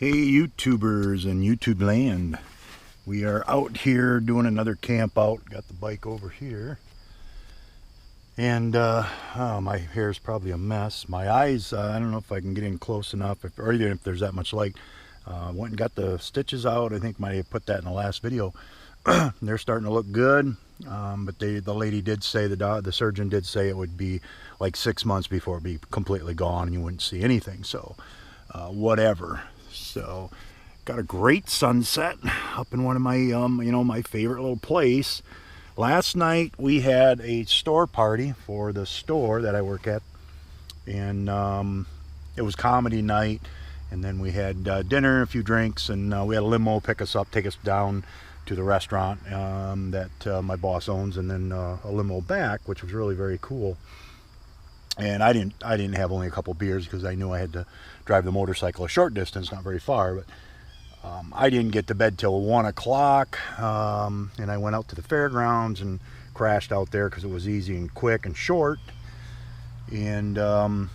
Hey YouTubers and YouTube land, we are out here doing another camp out. Got the bike over here, and oh, my hair is probably a mess. My eyes, I don't know if I can get in close enough, or even if there's that much light. Went and got the stitches out. I think I might have put that in the last video. They're starting to look good, but the lady did say, the surgeon did say it would be like 6 months before it'd be completely gone and you wouldn't see anything. So whatever. So got a great sunset up in one of my my favorite little place. Last night we had a store party for the store that I work at, and it was comedy night, and then we had dinner, a few drinks, and we had a limo pick us up, take us down to the restaurant that my boss owns, and then a limo back, which was really very cool. And I didn't have only a couple beers because I knew I had to drive the motorcycle a short distance, not very far. But I didn't get to bed till 1 o'clock, and I went out to the fairgrounds and crashed out there because it was easy and quick and short. And then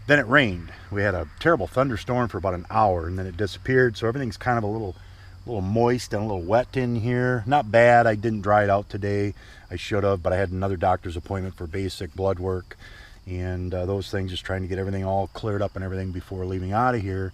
it rained. We had a terrible thunderstorm for about an hour, and then it disappeared. So everything's kind of a little moist and a little wet in here. Not bad. I didn't dry it out today. I should have, but I had another doctor's appointment for basic blood work and those things, just trying to get everything all cleared up and everything before leaving out of here.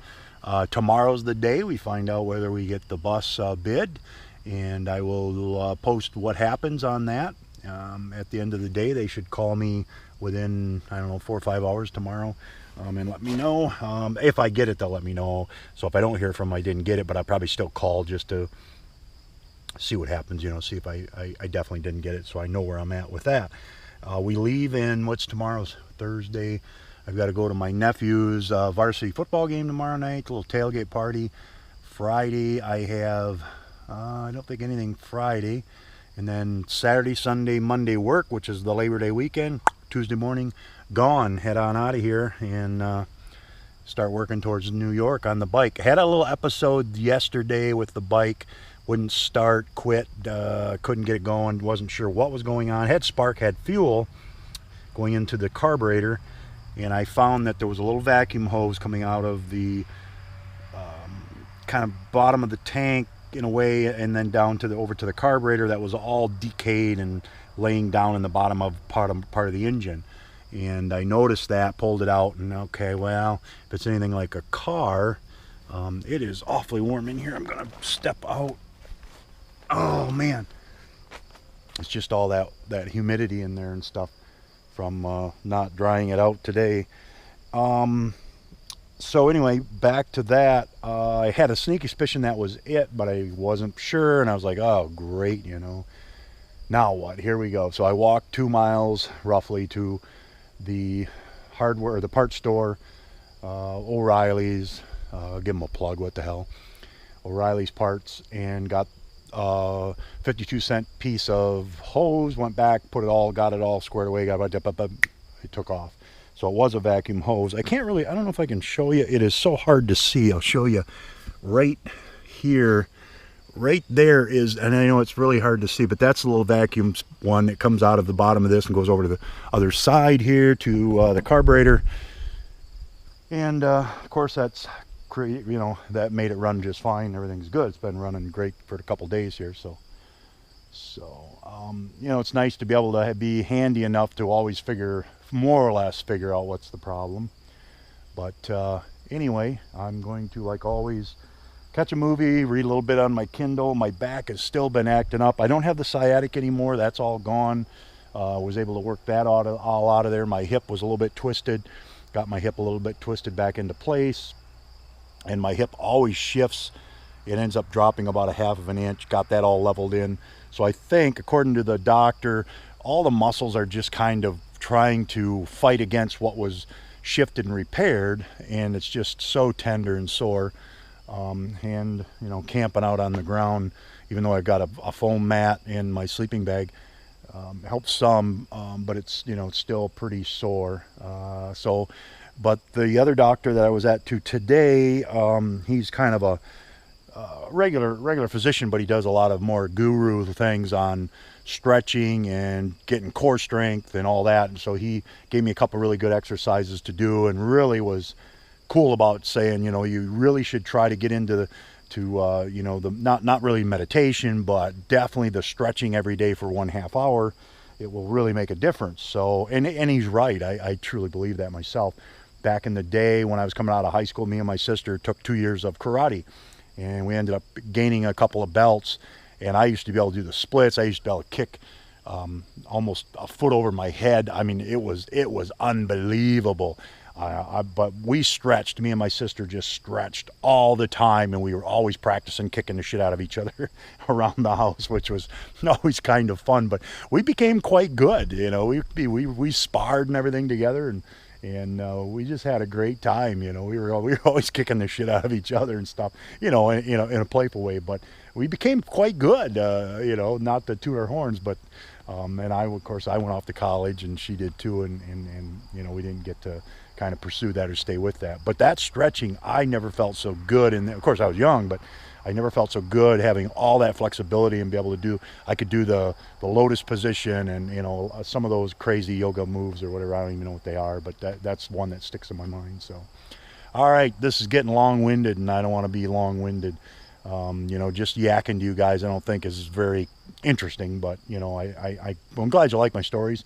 Tomorrow's the day we find out whether we get the bus bid, and I will post what happens on that. At the end of the day, they should call me within, I don't know, 4 or 5 hours tomorrow and let me know. If I get it, they'll let me know. So if I don't hear from them, I didn't get it, but I'll probably still call just to see what happens, see if I definitely didn't get it, so I know where I'm at with that. We leave in, what's tomorrow's? Thursday. I've got to go to my nephew's varsity football game tomorrow night, a little tailgate party. Friday, I have, I don't think anything Friday. And then Saturday, Sunday, Monday work, which is the Labor Day weekend. Tuesday morning, gone. Head on out of here and start working towards New York on the bike. Had a little episode yesterday with the bike. Wouldn't start, quit, couldn't get it going, wasn't sure what was going on. Had spark, had fuel going into the carburetor, and I found that there was a little vacuum hose coming out of the kind of bottom of the tank in a way, and then down to over to the carburetor that was all decayed and laying down in the bottom of part of the engine. And I noticed that, pulled it out, and okay, well, if it's anything like a car, it is awfully warm in here. I'm gonna step out. Oh man, it's just all that humidity in there and stuff from not drying it out today. So anyway, back to that. I had a sneaky suspicion that was it, but I wasn't sure, and I was like, oh great, now what? Here we go. So I walked 2 miles roughly to the hardware or the parts store, O'Reilly's. Give them a plug, what the hell, O'Reilly's Parts, and got 52-cent piece of hose. Went back, got it all squared away, it took off. So it was a vacuum hose. I don't know if I can show you. It is so hard to see. I'll show you right here. Right there is, and I know it's really hard to see, but that's a little vacuum one that comes out of the bottom of this and goes over to the other side here to the carburetor. And of course that's that made it run just fine. Everything's good. It's been running great for a couple days here. So it's nice to be able to be handy enough to always more or less figure out what's the problem. But anyway, I'm going to, like always, catch a movie, read a little bit on my Kindle. My back has still been acting up. I don't have the sciatic anymore. That's all gone. Was able to work that all out of there. My hip was a little bit twisted. Got my hip a little bit twisted back into place. And my hip always shifts. It ends up dropping about 1/2 inch. Got that all leveled in. So I think, according to the doctor, all the muscles are just kind of trying to fight against what was shifted and repaired, and it's just so tender and sore. And camping out on the ground, even though I've got a foam mat in my sleeping bag, helps some, but it's it's still pretty sore. But the other doctor that I was at today, he's kind of a regular physician, but he does a lot of more guru things on stretching and getting core strength and all that. And so he gave me a couple really good exercises to do, and really was cool about saying, you know, you really should try to get into the you know, the not really meditation, but definitely the stretching every day for 1/2 hour. It will really make a difference. So, and he's right. I truly believe that myself. Back in the day when I was coming out of high school, me and my sister took 2 years of karate, and we ended up gaining a couple of belts. And I used to be able to do the splits. I used to be able to kick almost a foot over my head. I mean, it was unbelievable. But we stretched. Me and my sister just stretched all the time, and we were always practicing kicking the shit out of each other around the house, which was always kind of fun. But we became quite good. You know, we sparred and everything together, and we just had a great time. You know, we were always kicking the shit out of each other and stuff. You know, in a playful way. But we became quite good. You know, not to toot our horns, but. And of course, I went off to college, and she did too, and you know, we didn't get to kind of pursue that or stay with that. But that stretching, I never felt so good, and of course I was young, but I never felt so good having all that flexibility and be able to do. I could do the lotus position, and you know, some of those crazy yoga moves or whatever. I don't even know what they are, but that's one that sticks in my mind. So, all right, this is getting long-winded, and I don't want to be long-winded. You know, just yakking to you guys, I don't think is very interesting, but you know, I'm glad you like my stories.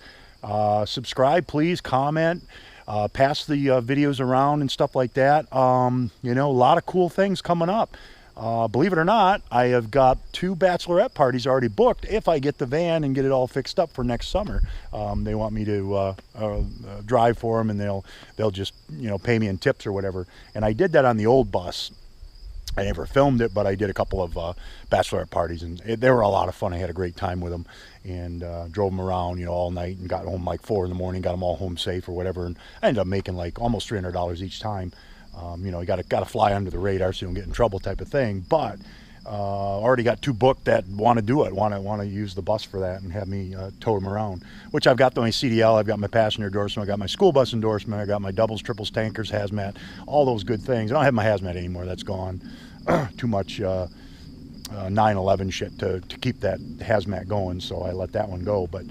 Subscribe, please, comment, pass the videos around and stuff like that. You know, a lot of cool things coming up. Believe it or not, I have got 2 bachelorette parties already booked if I get the van and get it all fixed up for next summer. They want me to drive for them, and they'll just, you know, pay me in tips or whatever. And I did that on the old bus. I never filmed it, but I did a couple of bachelorette parties, and they were a lot of fun. I had a great time with them, and drove them around, you know, all night, and got home like 4 in the morning, got them all home safe or whatever, and I ended up making like almost $300 each time. You know, you got to fly under the radar so you don't get in trouble, type of thing. But already got 2 booked that want to do it, want to use the bus for that and have me tow them around. Which I've got my CDL, I've got my passenger endorsement, I got my school bus endorsement, I got my doubles, triples, tankers, hazmat, all those good things. I don't have my hazmat anymore. That's gone. Too much 9/11 shit to keep that hazmat going, so I let that one go. But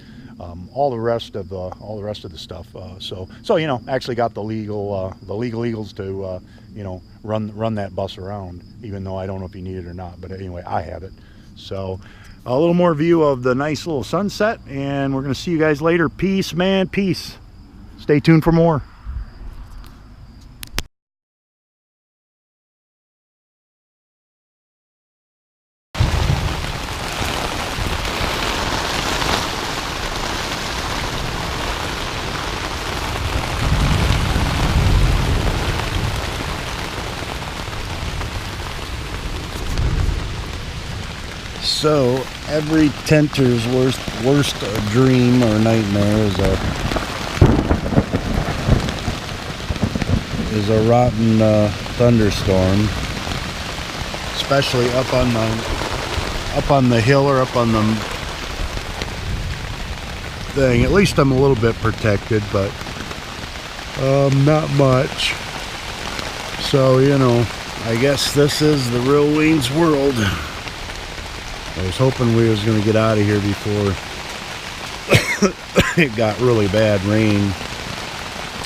all the rest of the stuff. So you know, actually got the legal eagles to you know, run that bus around, even though I don't know if you need it or not. But anyway, I have it. So a little more view of the nice little sunset, and we're gonna see you guys later. Peace, man, peace. Stay tuned for more. So every tenter's worst dream or nightmare is a rotten thunderstorm, especially up on the hill or up on the thing. At least I'm a little bit protected, but not much. So, you know, I guess this is the real Wayne's World. I was hoping we was going to get out of here before it got really bad rain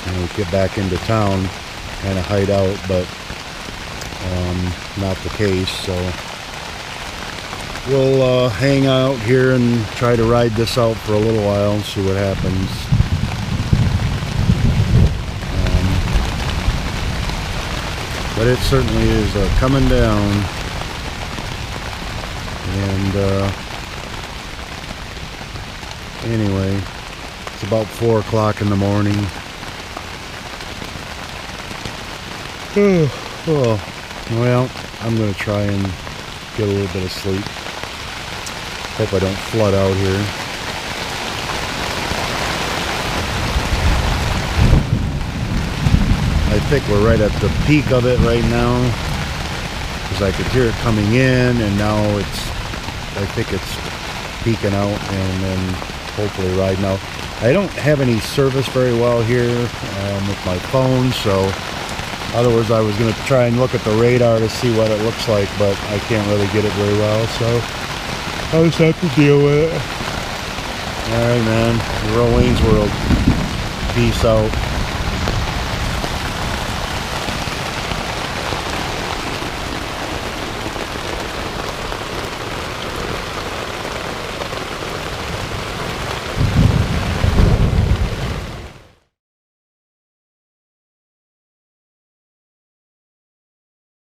and we get back into town, kind of hide out, but not the case. So we'll hang out here and try to ride this out for a little while and see what happens. But it certainly is coming down. And anyway, it's about 4 o'clock in the morning. Well, I'm going to try and get a little bit of sleep. Hope I don't flood out here. I think we're right at the peak of it right now, because I could hear it coming in, and now I think it's peaking out, and then hopefully riding out. I don't have any service very well here with my phone, so otherwise I was going to try and look at the radar to see what it looks like, but I can't really get it very well, so I'll just have to deal with it. Alright, man. We're Wayne's World. Peace out.